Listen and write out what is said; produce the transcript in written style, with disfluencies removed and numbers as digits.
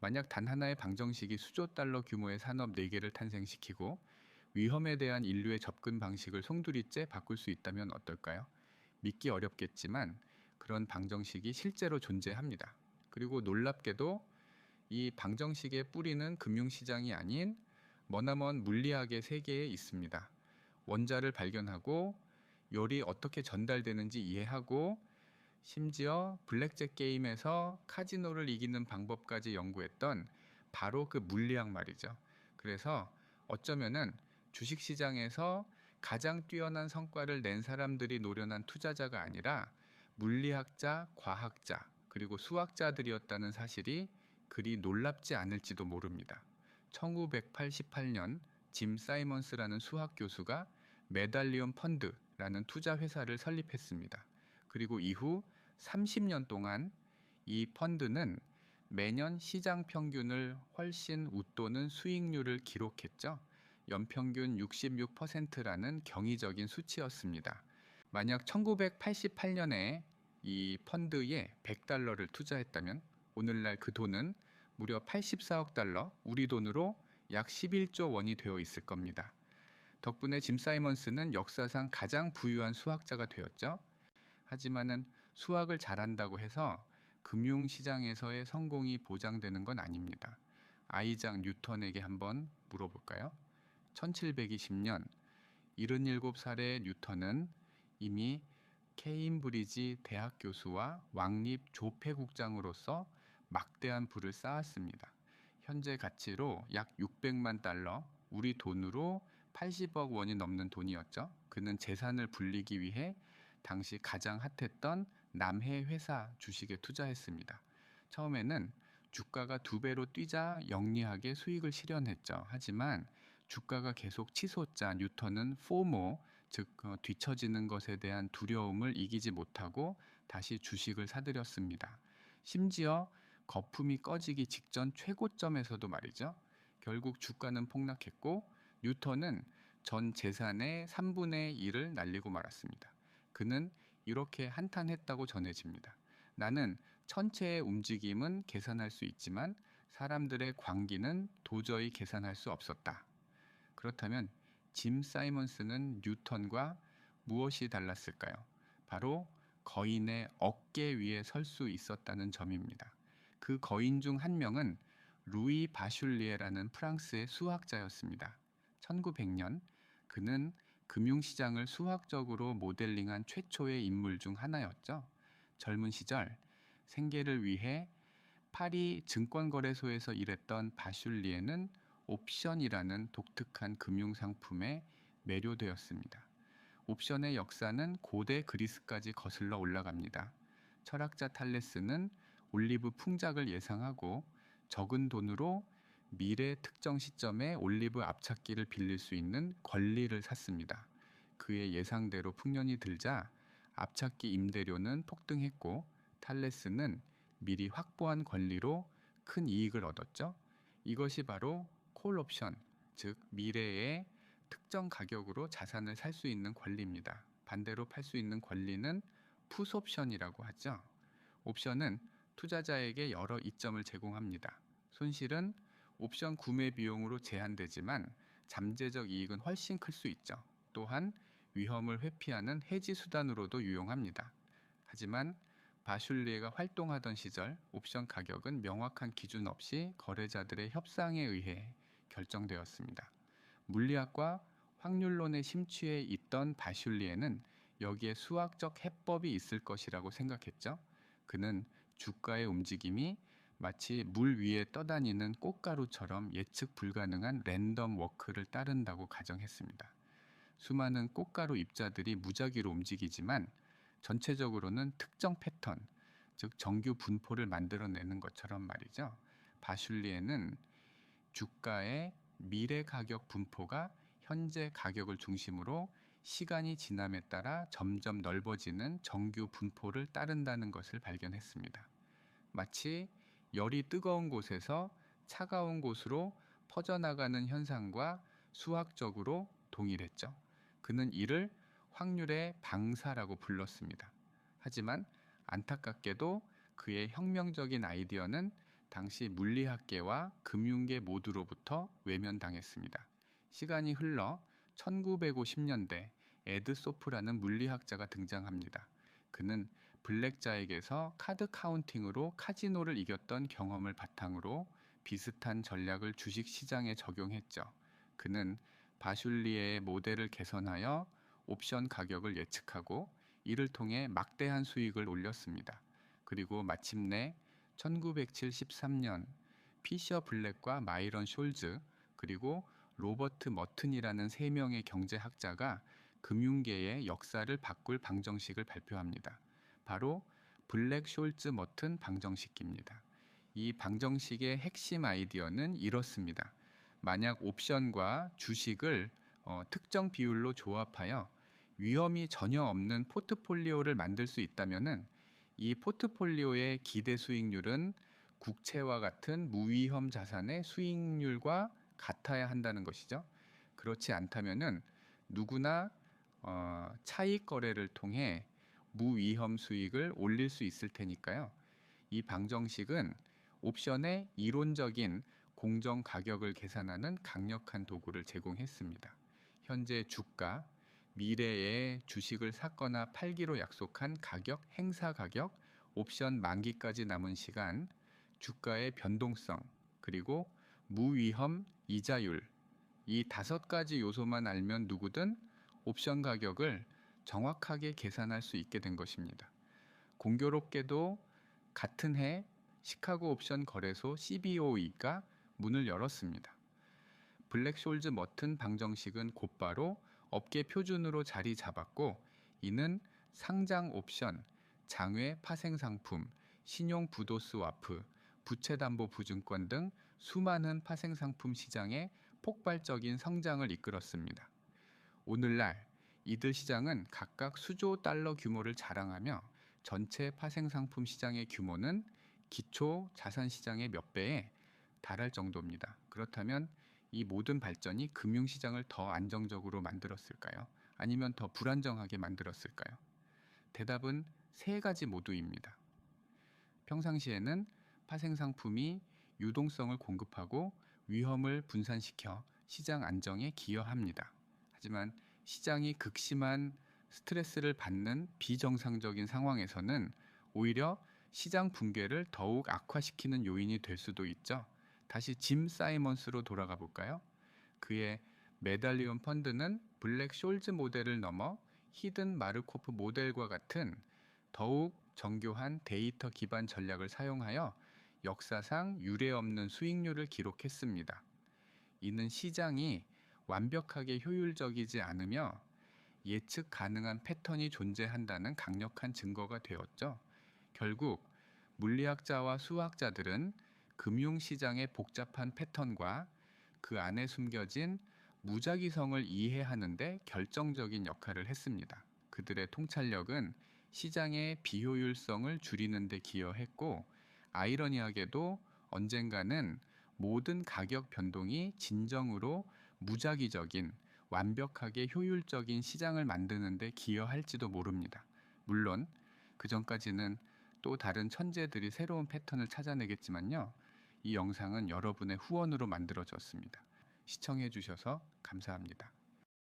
만약 단 하나의 방정식이 수조 달러 규모의 산업 4개를 탄생시키고 위험에 대한 인류의 접근 방식을 송두리째 바꿀 수 있다면 어떨까요? 믿기 어렵겠지만 그런 방정식이 실제로 존재합니다. 그리고 놀랍게도 이 방정식의 뿌리는 금융시장이 아닌 머나먼 물리학의 세계에 있습니다. 원자를 발견하고 열이 어떻게 전달되는지 이해하고 심지어 블랙잭 게임에서 카지노를 이기는 방법까지 연구했던 바로 그 물리학 말이죠. 그래서 어쩌면은 주식시장에서 가장 뛰어난 성과를 낸 사람들이 노련한 투자자가 아니라 물리학자, 과학자, 그리고 수학자들이었다는 사실이 그리 놀랍지 않을지도 모릅니다. 1988년 짐 사이먼스라는 수학 교수가 메달리온 펀드라는 투자 회사를 설립했습니다. 그리고 이후 30년 동안 이 펀드는 매년 시장 평균을 훨씬 웃도는 수익률을 기록했죠. 연평균 66%라는 경이적인 수치였습니다. 만약 1988년에 이 펀드에 100달러를 투자했다면 오늘날 그 돈은 무려 84억 달러, 우리 돈으로 약 11조 원이 되어 있을 겁니다. 덕분에 짐 사이먼스는 역사상 가장 부유한 수학자가 되었죠. 하지만은 수학을 잘한다고 해서 금융시장에서의 성공이 보장되는 건 아닙니다. 아이작 뉴턴에게 한번 물어볼까요? 1720년 77살의 뉴턴은 이미 케임브리지 대학 교수와 왕립 조폐국장으로서 막대한 부를 쌓았습니다. 현재 가치로 약 600만 달러, 우리 돈으로 80억 원이 넘는 돈이었죠. 그는 재산을 불리기 위해 당시 가장 핫했던 남해 회사 주식에 투자했습니다. 처음에는 주가가 2배로 뛰자 영리하게 수익을 실현했죠. 하지만 주가가 계속 치솟자 뉴턴은 포모, 즉 뒤처지는 것에 대한 두려움을 이기지 못하고 다시 주식을 사들였습니다. 심지어 거품이 꺼지기 직전 최고점에서도 말이죠. 결국 주가는 폭락했고 뉴턴은 전 재산의 3분의 1을 날리고 말았습니다. 그는 이렇게 한탄했다고 전해집니다. 나는 천체의 움직임은 계산할 수 있지만 사람들의 광기는 도저히 계산할 수 없었다. 그렇다면 짐 사이먼스는 뉴턴과 무엇이 달랐을까요? 바로 거인의 어깨 위에 설 수 있었다는 점입니다. 그 거인 중 한 명은 루이 바슐리에라는 프랑스의 수학자였습니다. 1900년 그는 금융시장을 수학적으로 모델링한 최초의 인물 중 하나였죠. 젊은 시절 생계를 위해 파리 증권거래소에서 일했던 바슐리에는 옵션이라는 독특한 금융상품에 매료되었습니다. 옵션의 역사는 고대 그리스까지 거슬러 올라갑니다. 철학자 탈레스는 올리브 풍작을 예상하고 적은 돈으로 미래 특정 시점에 올리브 앞찾기를 빌릴 수 있는 권리를 샀습니다. 그의 예상대로 풍년이 들자 앞찾기 임대료는 폭등했고 탈레스는 미리 확보한 권리로 큰 이익을 얻었죠. 이것이 바로 콜옵션, 즉 미래의 특정 가격으로 자산을 살 수 있는 권리입니다. 반대로 팔 수 있는 권리는 풋옵션이라고 하죠. 옵션은 투자자에게 여러 이점을 제공합니다. 손실은 옵션 구매 비용으로 제한되지만 잠재적 이익은 훨씬 클 수 있죠. 또한 위험을 회피하는 해지 수단으로도 유용합니다. 하지만 바슐리에가 활동하던 시절 옵션 가격은 명확한 기준 없이 거래자들의 협상에 의해 결정되었습니다. 물리학과 확률론에 심취해 있던 바슐리에는 여기에 수학적 해법이 있을 것이라고 생각했죠. 그는 주가의 움직임이 마치 물 위에 떠다니는 꽃가루처럼 예측 불가능한 랜덤 워크를 따른다고 가정했습니다. 수많은 꽃가루 입자들이 무작위로 움직이지만 전체적으로는 특정 패턴, 즉 정규 분포를 만들어내는 것처럼 말이죠. 바슐리에는 주가의 미래 가격 분포가 현재 가격을 중심으로 시간이 지남에 따라 점점 넓어지는 정규 분포를 따른다는 것을 발견했습니다. 마치 열이 뜨거운 곳에서 차가운 곳으로 퍼져나가는 현상과 수학적으로 동일했죠. 그는 이를 확률의 방사라고 불렀습니다. 하지만 안타깝게도 그의 혁명적인 아이디어는 당시 물리학계와 금융계 모두로부터 외면당했습니다. 시간이 흘러 1950년대 에드 소프라는 물리학자가 등장합니다. 그는 블랙자액에서 카드 카운팅으로 카지노를 이겼던 경험을 바탕으로 비슷한 전략을 주식 시장에 적용했죠. 그는 바슐리에의 모델을 개선하여 옵션 가격을 예측하고 이를 통해 막대한 수익을 올렸습니다. 그리고 마침내 1973년 피셔 블랙과 마이런 숄즈 그리고 로버트 머튼이라는 세 명의 경제학자가 금융계의 역사를 바꿀 방정식을 발표합니다. 바로 블랙 숄즈 머튼 방정식입니다. 이 방정식의 핵심 아이디어는 이렇습니다. 만약 옵션과 주식을 특정 비율로 조합하여 위험이 전혀 없는 포트폴리오를 만들 수 있다면은 이 포트폴리오의 기대 수익률은 국채와 같은 무위험 자산의 수익률과 같아야 한다는 것이죠. 그렇지 않다면은 누구나 차익 거래를 통해 무위험 수익을 올릴 수 있을 테니까요. 이 방정식은 옵션의 이론적인 공정 가격을 계산하는 강력한 도구를 제공했습니다. 현재 주가, 미래의 주식을 샀거나 팔기로 약속한 가격, 행사 가격, 옵션 만기까지 남은 시간, 주가의 변동성, 그리고 무위험 이자율, 이 5가지 요소만 알면 누구든 옵션 가격을 정확하게 계산할 수 있게 된 것입니다. 공교롭게도 같은 해 시카고 옵션 거래소 CBOE가 문을 열었습니다. 블랙숄즈 머튼 방정식은 곧바로 업계 표준으로 자리 잡았고 이는 상장 옵션, 장외 파생 상품, 신용 부도 스와프, 부채 담보 부증권 등 수많은 파생 상품 시장의 폭발적인 성장을 이끌었습니다. 오늘날 이들 시장은 각각 수조 달러 규모를 자랑하며 전체 파생 상품 시장의 규모는 기초 자산 시장의 몇 배에 달할 정도입니다. 그렇다면 이 모든 발전이 금융시장을 더 안정적으로 만들었을까요? 아니면 더 불안정하게 만들었을까요? 대답은 세 가지 모두입니다. 평상시에는 파생 상품이 유동성을 공급하고 위험을 분산시켜 시장 안정에 기여합니다. 하지만 시장이 극심한 스트레스를 받는 비정상적인 상황에서는 오히려 시장 붕괴를 더욱 악화시키는 요인이 될 수도 있죠. 다시 짐 사이먼스로 돌아가 볼까요? 그의 메달리온 펀드는 블랙 숄즈 모델을 넘어 히든 마르코프 모델과 같은 더욱 정교한 데이터 기반 전략을 사용하여 역사상 유례없는 수익률을 기록했습니다. 이는 시장이 완벽하게 효율적이지 않으며 예측 가능한 패턴이 존재한다는 강력한 증거가 되었죠. 결국 물리학자와 수학자들은 금융시장의 복잡한 패턴과 그 안에 숨겨진 무작위성을 이해하는 데 결정적인 역할을 했습니다. 그들의 통찰력은 시장의 비효율성을 줄이는 데 기여했고 아이러니하게도 언젠가는 모든 가격 변동이 진정으로 무작위적인 완벽하게 효율적인 시장을 만드는 데 기여할지도 모릅니다. 물론 그 전까지는 또 다른 천재들이 새로운 패턴을 찾아내겠지만요. 이 영상은 여러분의 후원으로 만들어졌습니다. 시청해 주셔서 감사합니다.